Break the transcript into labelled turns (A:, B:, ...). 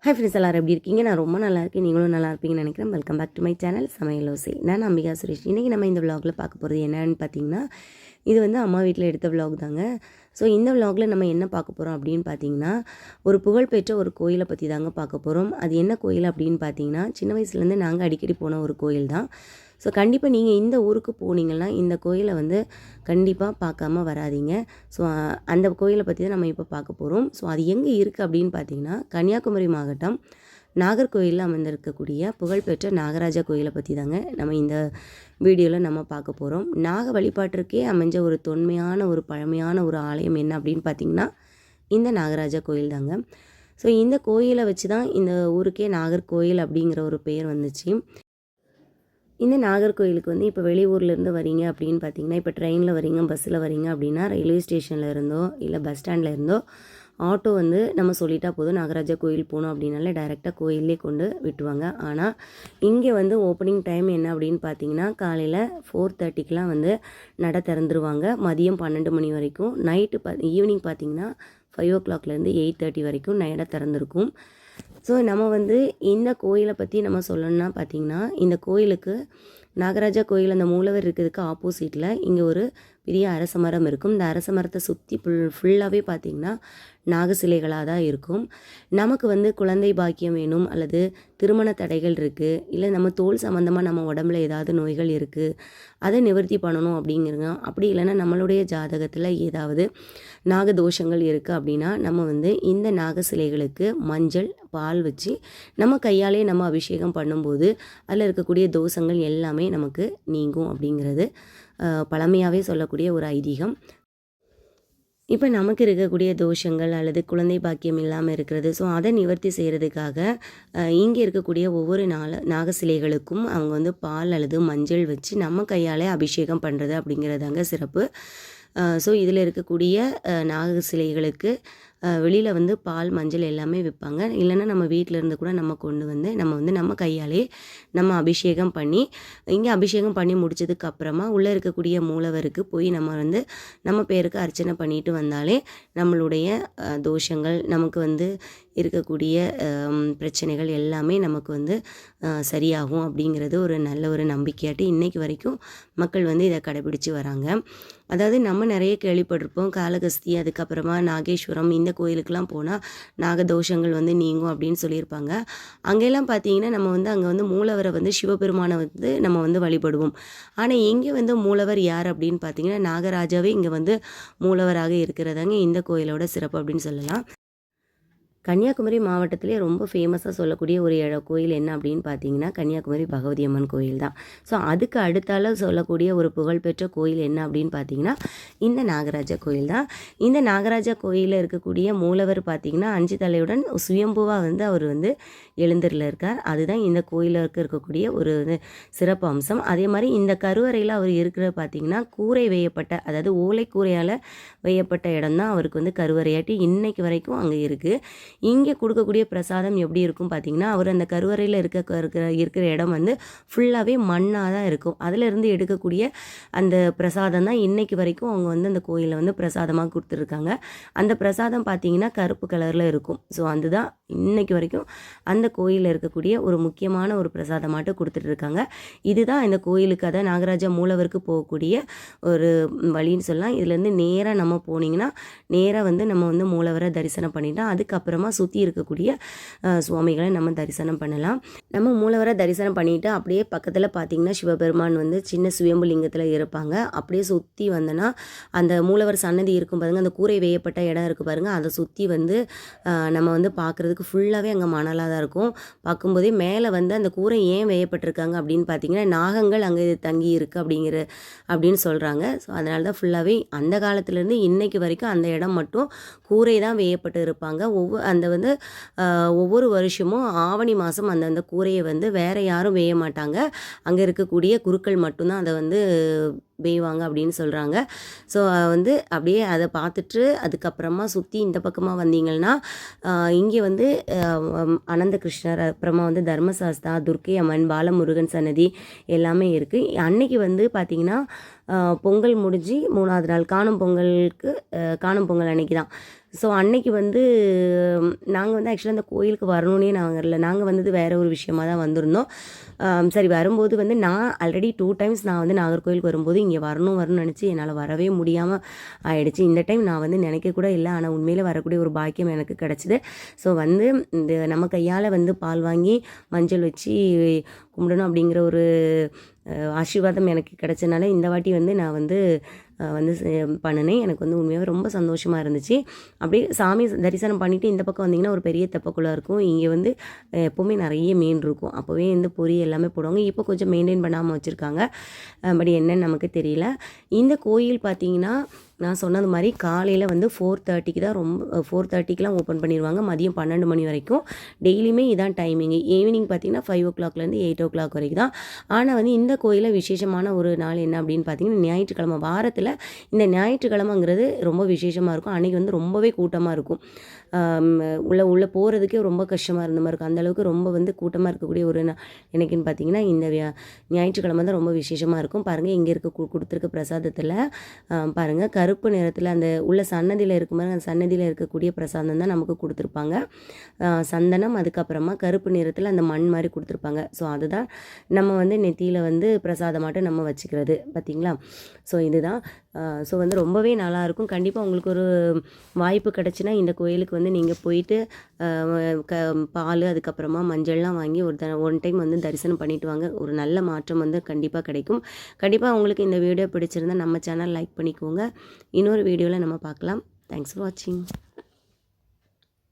A: Hi friends, எல்லோரும் எப்படி இருக்கீங்க? நான் ரொம்ப நல்லா இருக்கேன். நீங்களும் நல்லா இருப்பீங்கன்னு நினைக்கிறேன். Welcome back to my channel Samayalosai. நான் அம்பிகா சுரேஷ். இன்றைக்கி நம்ம இந்த விலாகில் பார்க்க போகிறது என்னன்னு பார்த்தீங்கன்னா, இது வந்து அம்மா வீட்டில் எடுத்த விலாக் தாங்க. ஸோ இந்த விலாகில் நம்ம என்ன பார்க்க போகிறோம் அப்படின்னு பார்த்தீங்கன்னா, ஒரு புகழ்பெற்ற ஒரு கோயிலை பற்றி தாங்க பார்க்க போகிறோம். அது என்ன கோயில் அப்படின்னு பார்த்தீங்கன்னா, சின்ன வயசுலேருந்து நாங்கள் அடிக்கடி போன ஒரு கோயில் தான். ஸோ கண்டிப்பாக நீங்கள் இந்த ஊருக்கு போனீங்கன்னா இந்த கோயிலை வந்து கண்டிப்பாக பார்க்காம வராதிங்க. ஸோ அந்த கோயிலை பற்றி தான் நம்ம இப்போ பார்க்க போகிறோம். ஸோ அது எங்கே இருக்குது அப்படின்னு பார்த்தீங்கன்னா, கன்னியாகுமரி மாவட்டம் நாகர்கோயிலில் அமர்ந்திருக்கக்கூடிய புகழ்பெற்ற நாகராஜா கோயிலை பற்றி தாங்க நம்ம இந்த வீடியோவில் நம்ம பார்க்க போகிறோம். நாக வழிபாட்டிற்கே அமைஞ்ச ஒரு தொன்மையான ஒரு பழமையான ஒரு ஆலயம் என்ன அப்படின்னு பார்த்திங்கன்னா, இந்த நாகராஜா கோயில் தாங்க. ஸோ இந்த கோயிலை வச்சு தான் இந்த ஊருக்கே நாகர்கோயில் அப்படிங்கிற ஒரு பெயர் வந்துச்சு. இந்த நாகர்கோயிலுக்கு வந்து இப்போ வெளியூர்லேருந்து வரீங்க அப்படின்னு பார்த்தீங்கன்னா, இப்போ ட்ரெயினில் வரீங்க, பஸ்ஸில் வரீங்க அப்படின்னா ரயில்வே ஸ்டேஷனில் இருந்தோ இல்லை பஸ் ஸ்டாண்டில் இருந்தோ ஆட்டோ வந்து நம்ம சொல்லிட்டா போதும், நாகராஜா கோயில் போகணும் அப்படின்னாலே டைரெக்டாக கோயிலே கொண்டு விட்டுவாங்க. ஆனால் இங்கே வந்து ஓப்பனிங் டைம் என்ன அப்படின்னு பார்த்தீங்கன்னா, காலையில் 4:30க்கெலாம் வந்து நடை திறந்துருவாங்க. மதியம் 12 மணி வரைக்கும். நைட்டு ஈவினிங் பார்த்தீங்கன்னா 5 o'clockலேருந்து 8:30 வரைக்கும் நடை திறந்துருக்கும். ஸோ நம்ம வந்து இந்த கோயிலை பற்றி நம்ம சொல்லணும்னா பார்த்திங்கன்னா, இந்த கோயிலுக்கு நாகராஜா கோயில் அந்த மூலவர் இருக்கிறதுக்கு ஆப்போசிட்டில் இங்கே ஒரு பெரிய அரச மரம் இருக்கும். இந்த அரச மரத்தை சுற்றி ஃபுல்லாகவே பார்த்திங்கன்னா நாக சிலைகளாக தான் இருக்கும். நமக்கு வந்து குழந்தை பாக்கியம் வேணும் அல்லது திருமண தடைகள் இருக்குது, இல்லை நம்ம தோல் சம்மந்தமாக நம்ம உடம்புல ஏதாவது நோய்கள் இருக்குது, அதை நிவர்த்தி பண்ணணும் அப்படிங்கிறங்க. அப்படி இல்லைன்னா நம்மளுடைய ஜாதகத்தில் ஏதாவது நாகதோஷங்கள் இருக்குது அப்படின்னா நம்ம வந்து இந்த நாக சிலைகளுக்கு மஞ்சள் பால் வச்சு நம்ம கையாலே நம்ம அபிஷேகம் பண்ணும்போது அதில் இருக்கக்கூடிய தோஷங்கள் எல்லாமே நமக்கு நீங்கும் அப்படிங்கிறது பழமையாகவே சொல்லக்கூடிய ஒரு ஐதீகம். இப்போ நமக்கு இருக்கக்கூடிய தோஷங்கள் அல்லது குழந்தை பாக்கியம் இல்லாமல் இருக்கிறது, ஸோ அதை நிவர்த்தி செய்கிறதுக்காக இங்கே இருக்கக்கூடிய ஒவ்வொரு நாக சிலைகளுக்கும் அவங்க வந்து பால் அல்லது மஞ்சள் வச்சு நம்ம கையாலே அபிஷேகம் பண்ணுறது அப்படிங்கிறதாங்க சிறப்பு. ஸோ இதில் இருக்கக்கூடிய நாக சிலைகளுக்கு வெளியில் வந்து பால் மஞ்சள் எல்லாமே விற்பாங்க. இல்லைன்னா நம்ம வீட்டில் இருந்து கூட நம்ம கொண்டு வந்து நம்ம கையாலே நம்ம அபிஷேகம் பண்ணி இங்கே அபிஷேகம் பண்ணி முடிச்சதுக்கு அப்புறமா உள்ளே இருக்கக்கூடிய மூலவருக்கு போய் நம்ம பேருக்கு அர்ச்சனை பண்ணிட்டு வந்தாலே நம்மளுடைய தோஷங்கள், நமக்கு வந்து இருக்கக்கூடிய பிரச்சனைகள் எல்லாமே நமக்கு வந்து சரியாகும் அப்படிங்கிறது ஒரு நல்ல ஒரு நம்பிக்கையாட்டு இன்றைக்கு வரைக்கும் மக்கள் வந்து இதை கடைபிடிச்சு வராங்க. அதாவது நம்ம நிறைய கேள்விப்பட்டிருப்போம், காளகஸ்தி அதுக்கப்புறமா நாகேஸ்வரம் இந்த கோயிலுக்கெலாம் போனால் நாகதோஷங்கள் வந்து நீங்கும் அப்படின்னு சொல்லியிருப்பாங்க. அங்கெல்லாம் பார்த்தீங்கன்னா நம்ம வந்து அங்கே வந்து மூலவரை வந்து சிவபெருமானை வந்து நம்ம வந்து வழிபடுவோம். ஆனால் இங்கே வந்து மூலவர் யார் அப்படின்னு பார்த்தீங்கன்னா, நாகராஜாவே இங்கே வந்து மூலவராக இருக்கிறதாங்க இந்த கோயிலோட சிறப்பு அப்படின்னு சொல்லலாம். கன்னியாகுமரி மாவட்டத்திலே ரொம்ப ஃபேமஸாக சொல்லக்கூடிய ஒரு கோயில் என்ன அப்படின்னு பார்த்தீங்கன்னா, கன்னியாகுமரி பகவதி அம்மன் கோயில் தான். ஸோ அதுக்கு அடுத்தால சொல்லக்கூடிய ஒரு புகழ்பெற்ற கோயில் என்ன அப்படின்னு பார்த்தீங்கன்னா, இந்த நாகராஜா கோயில் தான். இந்த நாகராஜா கோயிலில் இருக்கக்கூடிய மூலவர் பார்த்தீங்கன்னா 5 தலையுடன் சுயம்புவாக வந்து அவர் வந்து எழுந்தரில் இருக்கார். அதுதான் இந்த கோயிலுக்கு இருக்கக்கூடிய ஒரு சிறப்பு அம்சம். அதே மாதிரி இந்த கருவறையில் அவர் இருக்கிற பார்த்தீங்கன்னா கூரை வேயப்பட்ட, அதாவது ஓலை கூரையால் வேயப்பட்ட இடம் தான் அவருக்கு வந்து கருவறையாட்டி இன்னைக்கு வரைக்கும் அங்கே இருக்குது. இங்கே கொடுக்கக்கூடிய பிரசாதம் எப்படி இருக்கும் பார்த்திங்கன்னா, அவர் அந்த கருவறையில் இருக்கிற இடம் வந்து ஃபுல்லாகவே மண்ணாக தான் இருக்கும். அதிலிருந்து எடுக்கக்கூடிய அந்த பிரசாதம் தான் இன்றைக்கு வரைக்கும் அவங்க வந்து அந்த கோயிலில் வந்து பிரசாதமாக கொடுத்துருக்காங்க. அந்த பிரசாதம் பார்த்திங்கன்னா கருப்பு கலரில் இருக்கும். ஸோ அதுதான் இன்றைக்கு வரைக்கும் அந்த கோயிலில் இருக்கக்கூடிய ஒரு முக்கியமான ஒரு பிரசாதமாட்டு கொடுத்துட்ருக்காங்க. இதுதான் இந்த கோயிலுக்கு, அதாவது நாகராஜா மூலவருக்கு போகக்கூடிய ஒரு வழின்னு சொல்லலாம். இதுலேருந்து நேராக நம்ம போனீங்கன்னா நேராக வந்து நம்ம வந்து மூலவரை தரிசனம் பண்ணிட்டோம். அதுக்கப்புறமா சுற்றி இருக்கக்கூடிய சுவாமிகளை நம்ம தரிசனம் பண்ணலாம். நம்ம மூலவரை தரிசனம் பண்ணிவிட்டு அப்படியே பக்கத்தில் பார்த்திங்கன்னா சிவபெருமான் வந்து சின்ன சுயம்பு லிங்கத்தில் இருப்பாங்க. அப்படியே சுற்றி வந்தோன்னா அந்த மூலவர் சன்னதி இருக்கும் பாருங்கள், அந்த கூரை வேயப்பட்ட இடம் இருக்குது பாருங்கள், அதை சுற்றி வந்து நம்ம வந்து பார்க்குறதுக்கு ஃபுல்லாகவே அங்கே மணலாக தான் இருக்கும். பார்க்கும்போதே மேலே வந்து அந்த கூரை ஏன் வேயப்பட்டிருக்காங்க அப்படின்னு பார்த்தீங்கன்னா, நாகங்கள் அங்கே தங்கி இருக்குது அப்படின்னு சொல்கிறாங்க. ஸோ அதனால தான் ஃபுல்லாகவே அந்த காலத்துலேருந்து இன்றைக்கு வரைக்கும் அந்த இடம் மட்டும் கூரை தான் வேயப்பட்டு இருப்பாங்க. ஒவ்வொரு வருஷமும் ஆவணி மாதம் அந்த கூரையை வந்து வேறு யாரும் வேய மாட்டாங்க. அங்கே இருக்கக்கூடிய குருக்கள் மட்டும்தான் அதை வந்து வேய்வாங்க அப்படின்னு சொல்கிறாங்க. ஸோ வந்து அப்படியே அதை பார்த்துட்டு அதுக்கப்புறமா சுற்றி இந்த பக்கமாக வந்தீங்கன்னா இங்கே வந்து அனந்த கிருஷ்ணர், அப்புறமா வந்து தர்மசாஸ்தா, துர்க்கை அம்மன், பாலமுருகன் சன்னதி எல்லாமே இருக்குது. அன்னைக்கு வந்து பார்த்திங்கன்னா பொங்கல் முடிஞ்சு 3வது நாள் காணும் பொங்கல் அன்னைக்கு தான். ஸோ அன்னைக்கு வந்து நாங்கள் வந்து ஆக்சுவலாக அந்த கோயிலுக்கு வரணுன்னே நாங்கள் வரல. நாங்கள் வந்தது வேறு ஒரு விஷயமா தான் வந்திருந்தோம். சரி வரும்போது வந்து நான் ஆல்ரெடி 2 டைம்ஸ் நான் வந்து நாகர்கோயிலுக்கு வரும்போது இங்கே வரணும்னு நினச்சி என்னால் வரவே முடியாமல் ஆயிடுச்சு. இந்த டைம் நான் வந்து நினைக்க கூட இல்லை. ஆனால் உண்மையில் வரக்கூடிய ஒரு பாக்கியம் எனக்கு கிடச்சிது. ஸோ வந்து இந்த நம்ம கையால் வந்து பால் வாங்கி மஞ்சள் வச்சு கும்பிடணும் அப்படிங்கிற ஒரு ஆசீர்வாதம் எனக்கு கிடச்சனால இந்த வாட்டி வந்து நான் வந்து பண்ணினேன். எனக்கு வந்து உண்மையாகவே ரொம்ப சந்தோஷமாக இருந்துச்சு. அப்படியே சாமி தரிசனம் பண்ணிவிட்டு இந்த பக்கம் வந்திங்கன்னா ஒரு பெரிய தெப்பக்குளம் இருக்கும். இங்கே வந்து எப்போவுமே நிறைய மீன் இருக்கும். அப்போவே வந்து பொரி எல்லாமே போடுவாங்க. இப்போ கொஞ்சம் மெயின்டைன் பண்ணாமல் வச்சுருக்காங்க. பட் என்னன்னு நமக்கு தெரியல. இந்த கோயில் பார்த்திங்கன்னா நான் சொன்னது மாதிரி காலையில் வந்து 4:30க்கு தான் 4:30க்கெலாம் ஓப்பன் பண்ணிடுவாங்க. மதியம் 12 மணி வரைக்கும் டெய்லியுமே இதான் டைமிங்கு. ஈவினிங் பார்த்திங்கன்னா 5 o'clockலேருந்து 8 o'clock வரைக்கும் தான். ஆனால் வந்து இந்த கோயிலில் விசேஷமான ஒரு நாள் என்ன அப்படின்னு பார்த்திங்கன்னா ஞாயிற்றுக்கிழமை. வாரத்தில் இந்த ஞாயிற்றுக்கிழமைங்கிறது ரொம்ப விசேஷமாக இருக்கும். அன்றைக்கி வந்து ரொம்பவே கூட்டமாக இருக்கும். உள்ளே போகிறதுக்கே ரொம்ப கஷ்டமாக இருந்த மாதிரி இருக்கும். அந்தளவுக்கு ரொம்ப வந்து கூட்டமாக இருக்கக்கூடிய ஒரு எனக்குன்னு பார்த்திங்கன்னா இந்த ஞாயிற்றுக்கிழமை தான் ரொம்ப விசேஷமாக இருக்கும். பாருங்கள் இங்கே கொடுத்துருக்க பிரசாதத்தில் பாருங்கள் கருப்பு நிறத்தில் அந்த உள்ள சன்னதியில் இருக்கும்போது அந்த சன்னதியில் இருக்கக்கூடிய பிரசாதம் தான் நமக்கு கொடுத்துருப்பாங்க. சந்தனம், அதுக்கப்புறமா கருப்பு நிறத்தில் அந்த மண் மாதிரி கொடுத்துருப்பாங்க. ஸோ அதுதான் நம்ம வந்து நெத்தியில் வந்து பிரசாதமாட்டம் நம்ம வச்சுக்கிறது பார்த்திங்களா. ஸோ இதுதான். ஸோ வந்து ரொம்பவே நல்லாயிருக்கும். கண்டிப்பாக உங்களுக்கு ஒரு வாய்ப்பு கிடச்சின்னா இந்த கோயிலுக்கு வந்து நீங்கள் போயிட்டு பால் அதுக்கப்புறமா மஞ்சள்லாம் வாங்கி ஒன் டைம் வந்து தரிசனம் பண்ணிட்டு வாங்க. ஒரு நல்ல மாற்றம் வந்து கண்டிப்பாக கிடைக்கும். கண்டிப்பாக உங்களுக்கு இந்த வீடியோ பிடிச்சிருந்தா நம்ம சேனல் லைக் பண்ணிக்கோங்க. இன்னொரு வீடியோவில் நம்ம பார்க்கலாம். தேங்க்ஸ் ஃபார் வாட்சிங்.